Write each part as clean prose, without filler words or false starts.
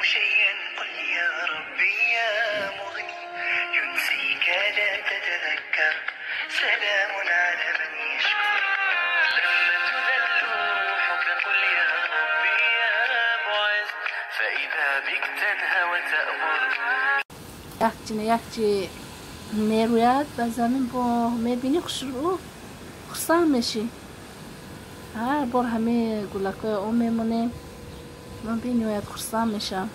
شيئا قل يا ربي يا مغني ينسيك لا تتذكر سلام على من يشكر لما تذل روحك قل يا ربي يا معز فإذا بك تنهى وتأمر. یخچی میروید و زمین با میبینی خرسان میشی. هر بار همه گلکای اون میمونه من بینوید خرسان میشم.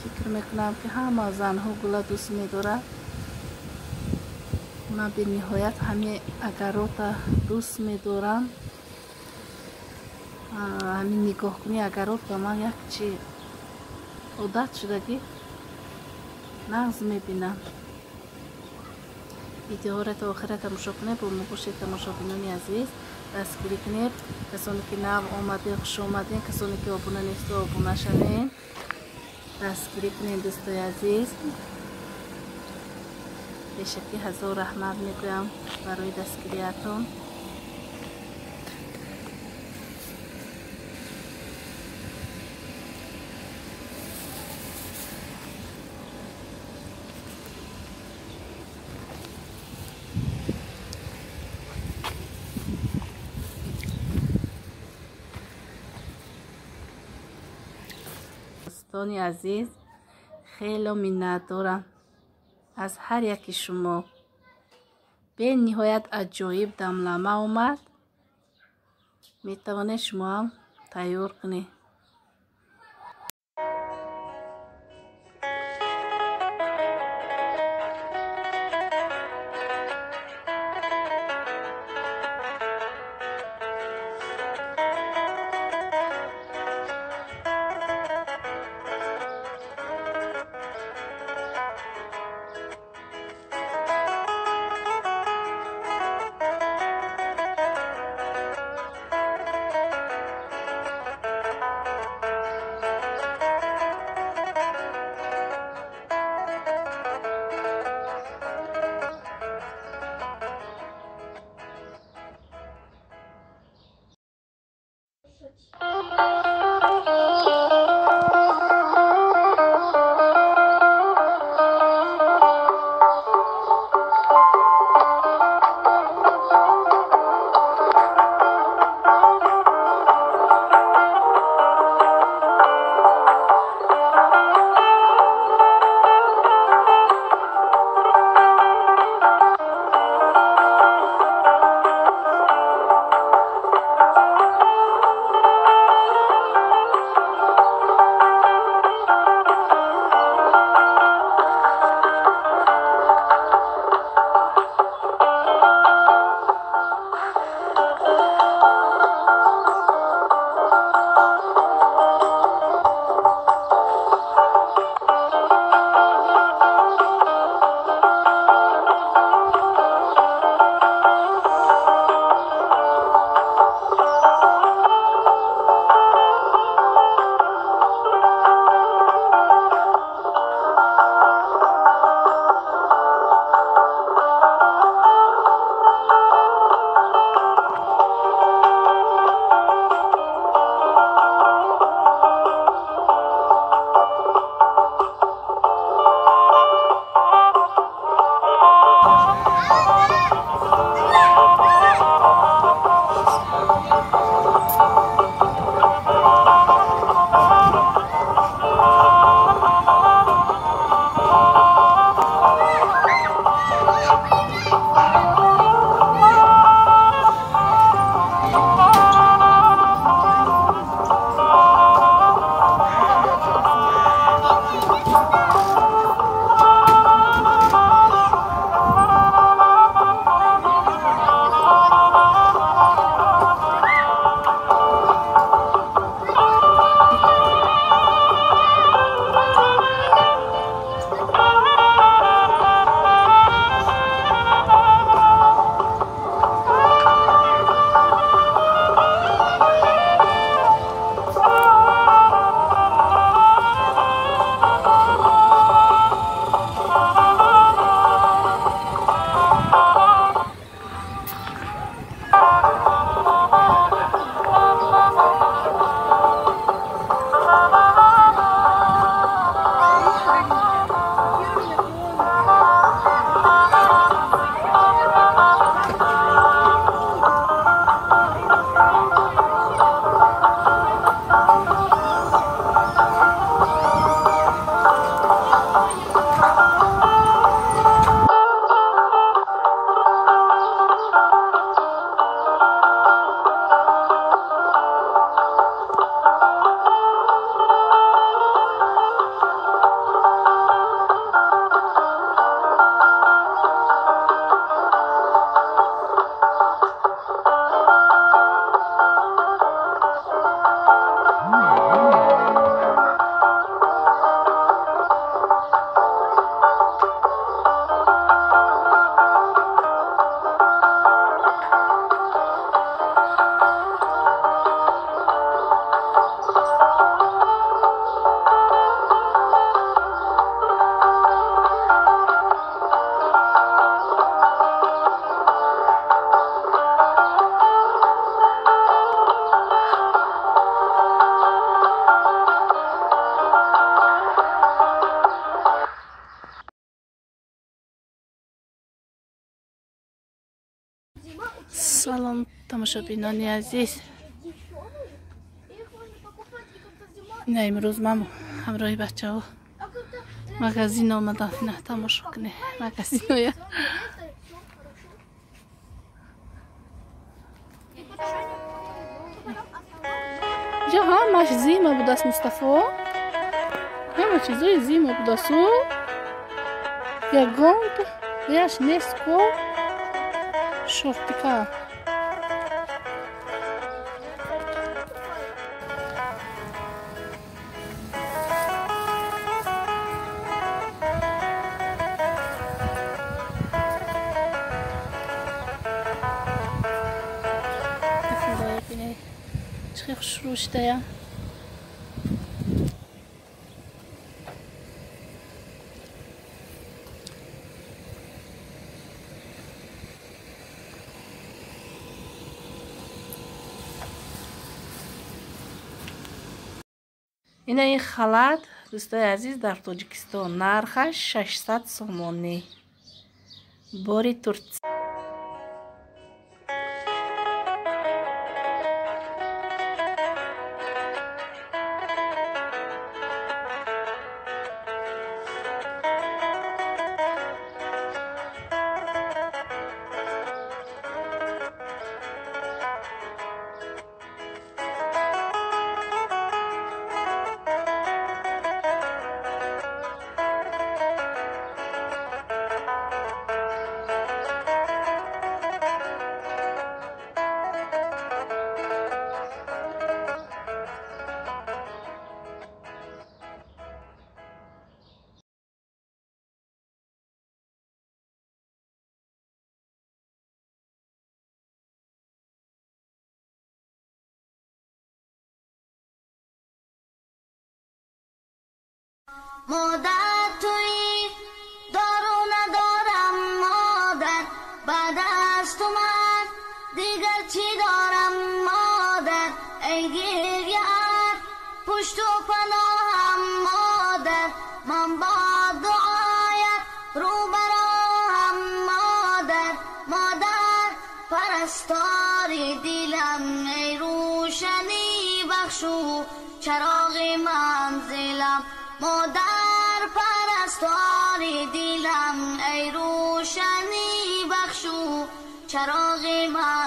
فکر میکنم که همه زنها گلا دوست میداره. من به نهایت همه اگرات دوست میدارم. همین نگاه کنی اگرات به من یک چی عادت شدگی نغز میبینم. ویدیو را تا آخر تماشا کنید. با مگوش تماشا بینانی عزیز دستگیری کنید. کسانی که نو آمده خوش آمدین، کسانی که آبونه نیست و آبونه شوین دستگیری کنید. دوستای عزیز به شکلی هزار رحمت میگویم برای دستگیریتون. دوستان عزیز خیلی منت دارم از هر یکی شما. به نهایت عجایب دملمه اومد. میتوانید شما هم تیار کنید. تماشا بینانی عزیز، نه امروز من همراه بچه ها مغازین آمدم. نه تماشا کنه مغازین های اینجا همش زیمه بود است مصطفی، همه چیزای زیمه بود است. یا گوند یاش نیست کو شورتیکا چه خوش روشته یا این خلد دوستای عزیز در تاجیکستان نرخش 600 سومانی باری ترکی. مادر توی دارو ندارم مادر، بعد از تو من دیگر چی دارم مادر، ای گریه‌ات پشت و پناهم مادر، من با دعایت رو براهم مادر، مادر پرستاری دلم ای روشنی بخشو چراغ منزلم، مادر پرستاری دلم ای روشنی بخشو چراغ من